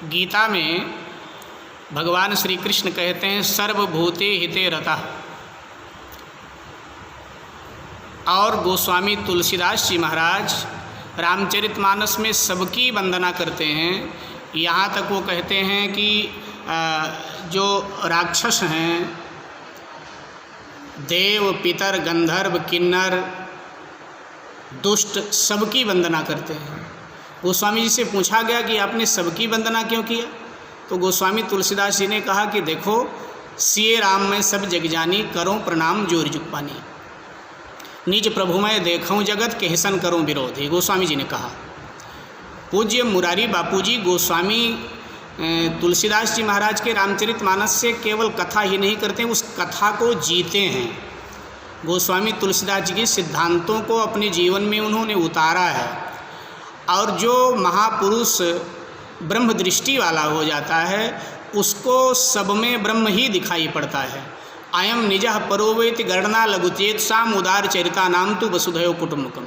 गीता में भगवान श्री कृष्ण कहते हैं सर्वभूते हिते रतः, और गोस्वामी तुलसीदास जी महाराज रामचरितमानस में सबकी वंदना करते हैं। यहाँ तक वो कहते हैं कि जो राक्षस हैं, देव पितर गंधर्व किन्नर दुष्ट, सबकी वंदना करते हैं। गोस्वामी जी से पूछा गया कि आपने सबकी वंदना क्यों किया, तो गोस्वामी तुलसीदास जी ने कहा कि देखो, सिए राम में सब जग जानी, करो प्रणाम जोर जुग पानी, निज प्रभु मैं देखूँ जगत कहसन करूँ विरोध। ये गोस्वामी जी ने कहा। पूज्य मुरारी बापूजी गोस्वामी तुलसीदास जी महाराज के रामचरितमानस से केवल कथा ही नहीं करते, उस कथा को जीते हैं। गोस्वामी तुलसीदास जी के सिद्धांतों को अपने जीवन में उन्होंने उतारा है, और जो महापुरुष ब्रह्म दृष्टि वाला हो जाता है उसको सब में ब्रह्म ही दिखाई पड़ता है। अयम निजः परोवेति गणना लघुचेत साम उदार चरिता नाम तो वसुधैव कुटुम्बकम।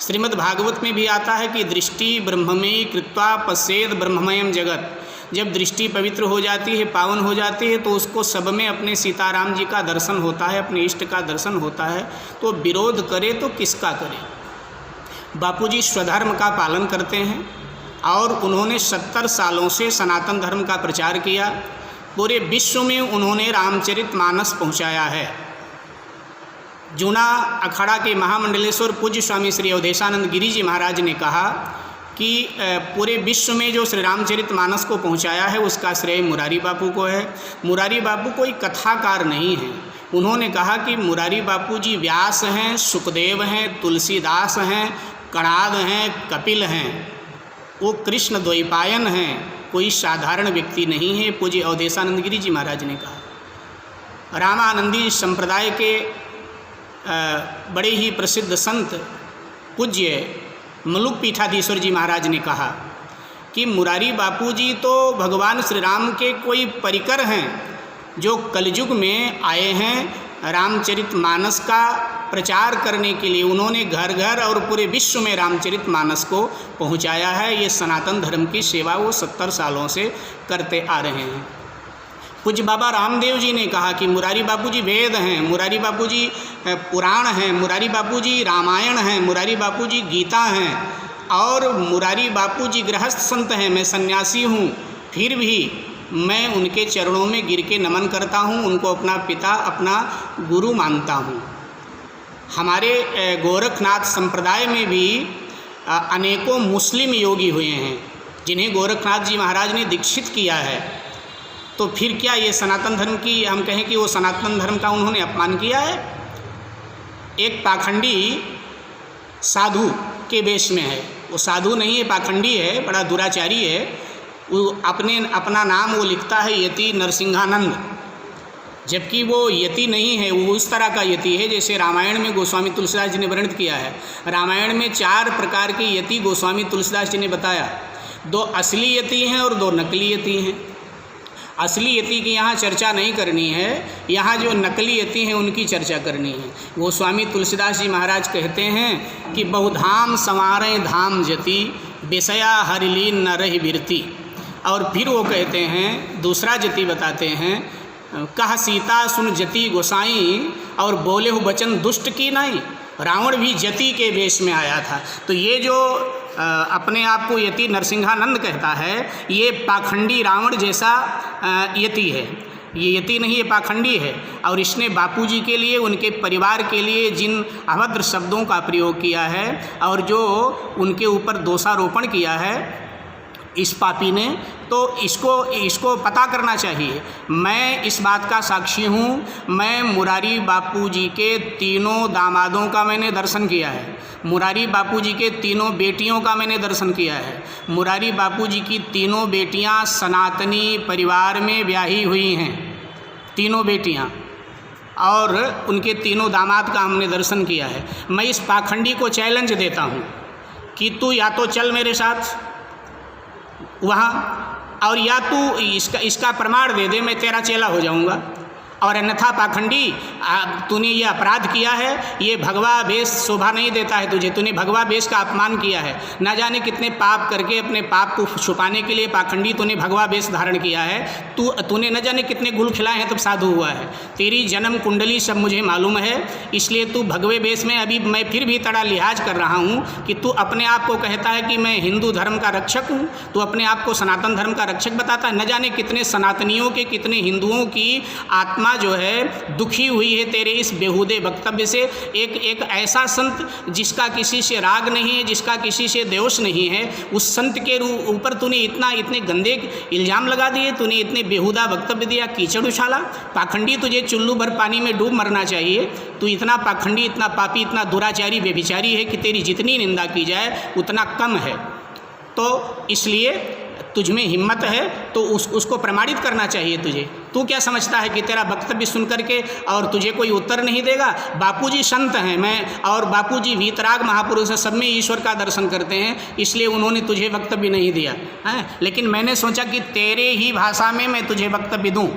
श्रीमद् भागवत में भी आता है कि दृष्टि ब्रह्ममयी कृत्वा पश्येद ब्रह्ममयम जगत। जब दृष्टि पवित्र हो जाती है, पावन हो जाती है, तो उसको सब में अपने सीताराम जी का दर्शन होता है, अपने इष्ट का दर्शन होता है। तो विरोध करे तो किसका करे। बापूजी स्वधर्म का पालन करते हैं और उन्होंने 70 सालों से सनातन धर्म का प्रचार किया। पूरे विश्व में उन्होंने रामचरितमानस पहुंचाया है। जूना अखाड़ा के महामंडलेश्वर पूज्य स्वामी श्री अवधेशानंद गिरी जी महाराज ने कहा कि पूरे विश्व में जो श्री रामचरितमानस को पहुंचाया है उसका श्रेय मुरारी बापू को है। मुरारी बापू कोई कथाकार नहीं है। उन्होंने कहा कि मुरारी बापू जी व्यास हैं, सुखदेव हैं, तुलसीदास हैं, कणाद हैं, कपिल हैं, वो कृष्ण द्वैपायन हैं, कोई साधारण व्यक्ति नहीं है। पूज्य अवधेशानंद गिरी जी महाराज ने कहा। रामानंदी संप्रदाय के बड़े ही प्रसिद्ध संत पूज्य मलुक पीठाधीश्वर जी महाराज ने कहा कि मुरारी बापू जी तो भगवान श्री राम के कोई परिकर हैं जो कलयुग में आए हैं रामचरितमानस का प्रचार करने के लिए। उन्होंने घर घर और पूरे विश्व में रामचरितमानस को पहुंचाया है। ये सनातन धर्म की सेवा वो 70 सालों से करते आ रहे हैं। पूज्य बाबा रामदेव जी ने कहा कि मुरारी बापूजी वेद हैं, मुरारी बापूजी पुराण हैं, मुरारी बापूजी रामायण हैं, मुरारी बापूजी गीता हैं, और मुरारी बापूजी गृहस्थ संत हैं। मैं सन्यासी हूँ, फिर भी मैं उनके चरणों में गिर के नमन करता हूँ, उनको अपना पिता, अपना गुरु मानता हूँ। हमारे गोरखनाथ संप्रदाय में भी अनेकों मुस्लिम योगी हुए हैं जिन्हें गोरखनाथ जी महाराज ने दीक्षित किया है। तो फिर क्या ये सनातन धर्म की हम कहें कि वो सनातन धर्म का उन्होंने अपमान किया है। एक पाखंडी साधु के वेश में है, वो साधु नहीं है, पाखंडी है, बड़ा दुराचारी है। वो अपना नाम वो लिखता है यति नरसिंहानंद, जबकि वो यति नहीं है। वो इस तरह का यति है जैसे रामायण में गोस्वामी तुलसीदास जी ने वर्णित किया है। रामायण में 4 प्रकार के यति गोस्वामी तुलसीदास जी ने बताया। 2 असली यति हैं और 2 नकली यति हैं। असली यति की यहाँ चर्चा नहीं करनी है, यहाँ जो नकली यति हैं उनकी चर्चा करनी है। गोस्वामी तुलसीदास जी महाराज कहते हैं कि बहुधाम संवारें धाम जति, विषया हरिलीन न रही बिरती। और फिर वो कहते हैं, दूसरा जति बताते हैं, कह सीता सुन जति गोसाई, और बोले हो बचन दुष्ट की नहीं। रावण भी जति के वेश में आया था। तो ये जो अपने आप को यति नरसिंहानंद कहता है, ये पाखंडी रावण जैसा यति है। ये यति नहीं, ये पाखंडी है। और इसने बापूजी के लिए, उनके परिवार के लिए जिन अभद्र शब्दों का प्रयोग किया है और जो उनके ऊपर दोषारोपण किया है इस पापी ने, तो इसको पता करना चाहिए। मैं इस बात का साक्षी हूँ। मैं मुरारी बापूजी के 3 दामादों का मैंने दर्शन किया है। मुरारी बापूजी के 3 बेटियों का मैंने दर्शन किया है। मुरारी बापूजी की 3 बेटियाँ सनातनी परिवार में ब्याही हुई हैं, 3 बेटियाँ, और उनके 3 दामाद का हमने दर्शन किया है। मैं इस पाखंडी को चैलेंज देता हूँ कि तू या तो चल मेरे साथ वहाँ, और या तू इसका प्रमाण दे दे, मैं तेरा चेला हो जाऊँगा। और अन्यथा पाखंडी तूने ये अपराध किया है, ये भगवा वेश शोभा नहीं देता है तुझे, तूने भगवा वेश का अपमान किया है। न जाने कितने पाप करके अपने पाप को छुपाने के लिए पाखंडी तूने भगवा वेश धारण किया है। तूने न जाने कितने गुल खिलाए हैं तब साधु हुआ है। तेरी जन्म कुंडली सब मुझे मालूम है, इसलिए तू भगवे वेश में अभी मैं फिर भी तड़ा लिहाज कर रहा हूँ कि तू अपने आप को कहता है कि मैं हिंदू धर्म का रक्षक हूँ, तू अपने आप को सनातन धर्म का रक्षक बताता है। न जाने कितने सनातनियों के, कितने हिंदुओं की आत्मा जो है दुखी हुई है तेरे इस बेहुदे वक्तव्य से। एक ऐसा संत जिसका किसी से राग नहीं है, जिसका किसी से द्वेष नहीं है, उस संत के ऊपर तूने इतने गंदे इल्ज़ाम लगा दिए, तूने इतने बेहुदा वक्तव्य दिया, कीचड़ उछाला। पाखंडी तुझे चुल्लू भर पानी में डूब मरना चाहिए। तू इतना पाखंडी, इतना पापी, इतना दुराचारी, व्यभिचारी है कि तेरी जितनी निंदा की जाए उतना कम है। तो इसलिए तुझमें हिम्मत है तो उसको प्रमाणित करना चाहिए तुझे। तू क्या समझता है कि तेरा वक्तव्य सुन करके और तुझे कोई उत्तर नहीं देगा? बापूजी संत हैं, मैं और बापूजी वीतराग महापुरुष हैं, सब में ईश्वर का दर्शन करते हैं, इसलिए उन्होंने तुझे वक्तव्य नहीं दिया है। लेकिन मैंने सोचा कि तेरे ही भाषा में मैं तुझे वक्तव्य दूँ,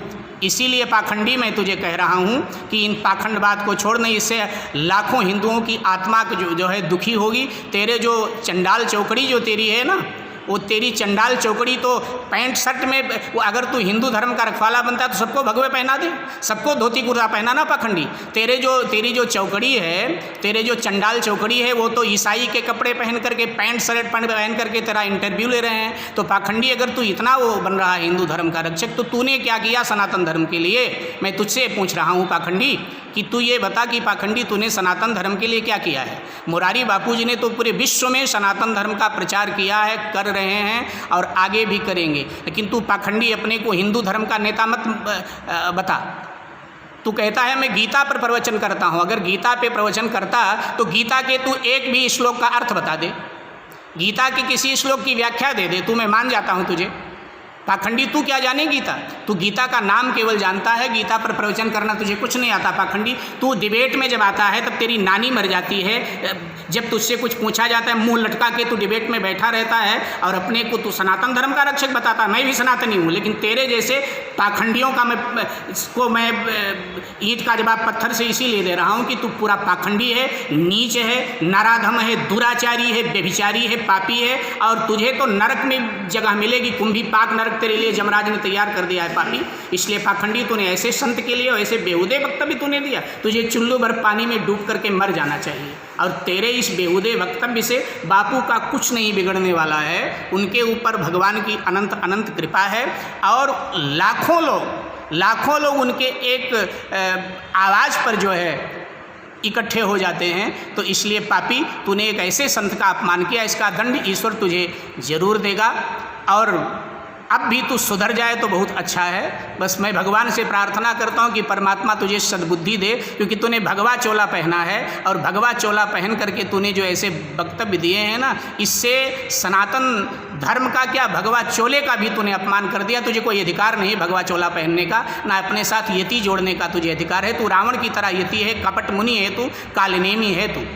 इसीलिए पाखंडी मैं तुझे कह रहा हूँ कि इन पाखंडवाद को छोड़, नहीं इससे लाखों हिंदुओं की आत्मा जो है दुखी होगी। तेरे जो चंडाल चौकड़ी जो तेरी है ना, वो तेरी चंडाल चौकड़ी तो पैंट शर्ट में, अगर तू हिंदू धर्म का रखवाला बनता है तो सबको भगवे पहना दे, सबको धोती कुर्ता पहना ना पाखंडी। तेरी जो चौकड़ी है, तेरे जो चंडाल चौकड़ी है, वो तो ईसाई के कपड़े पहन करके, पैंट शर्ट पहन करके तेरा इंटरव्यू ले रहे हैं। तो पाखंडी अगर तू इतना वो बन रहा है हिंदू धर्म का रक्षक, तो तूने क्या किया सनातन धर्म के लिए? मैं तुझसे पूछ रहा हूँ पाखंडी कि तू ये बता कि पाखंडी तूने सनातन धर्म के लिए क्या किया है? मुरारी बापूजी ने तो पूरे विश्व में सनातन धर्म का प्रचार किया है, कर रहे हैं और आगे भी करेंगे। लेकिन तू पाखंडी अपने को हिंदू धर्म का नेता मत बता। तू कहता है मैं गीता पर प्रवचन करता हूँ। अगर गीता पे प्रवचन करता तो गीता के तू एक भी श्लोक का अर्थ बता दे, गीता के किसी श्लोक की व्याख्या दे दे, तू मैं मान जाता हूँ तुझे। पाखंडी तू क्या जाने गीता? तू गीता का नाम केवल जानता है, गीता पर प्रवचन करना तुझे कुछ नहीं आता। पाखंडी तू डिबेट में जब आता है तब तेरी नानी मर जाती है। जब तुझसे कुछ पूछा जाता है मुंह लटका के तू डिबेट में बैठा रहता है और अपने को तू सनातन धर्म का रक्षक बताता। मैं भी सनातनी हूँ, लेकिन तेरे जैसे पाखंडियों का मैं ईंट का जवाब पत्थर से इसीलिए दे रहा हूँ कि तू पूरा पाखंडी है, नीच है, नराधम है, दुराचारी है, व्यभिचारी है, पापी है। और तुझे तो नरक में जगह मिलेगी, कुंभी पाक नरक तेरे लिए जमराज ने तैयार कर दिया है पापी। इसलिए पाखंडी तूने ऐसे संत के लिए ऐसे बेहुदे वक्तव्य तूने दिया, तुझे चुल्लू भर पानी में डूब करके मर जाना चाहिए। और तेरे इस बेहुदे वक्तव्य से बापू का कुछ नहीं बिगड़ने वाला है, उनके ऊपर भगवान की अनंत अनंत कृपा है। और लाखों लोग उनके एक आवाज़ पर जो है इकट्ठे हो जाते हैं। तो इसलिए पापी तूने एक ऐसे संत का अपमान किया, इसका दंड ईश्वर तुझे जरूर देगा। और अब भी तू सुधर जाए तो बहुत अच्छा है। बस मैं भगवान से प्रार्थना करता हूँ कि परमात्मा तुझे सद्बुद्धि दे, क्योंकि तूने भगवा चोला पहना है और भगवा चोला पहन करके तूने जो ऐसे वक्तव्य दिए हैं ना, इससे सनातन धर्म का क्या, भगवा चोले का भी तूने अपमान कर दिया। तुझे कोई अधिकार नहीं भगवा चोला पहनने का, ना अपने साथ यति जोड़ने का तुझे अधिकार है। तू रावण की तरह यति है, कपट मुनि है, तू कालनेमी है तू।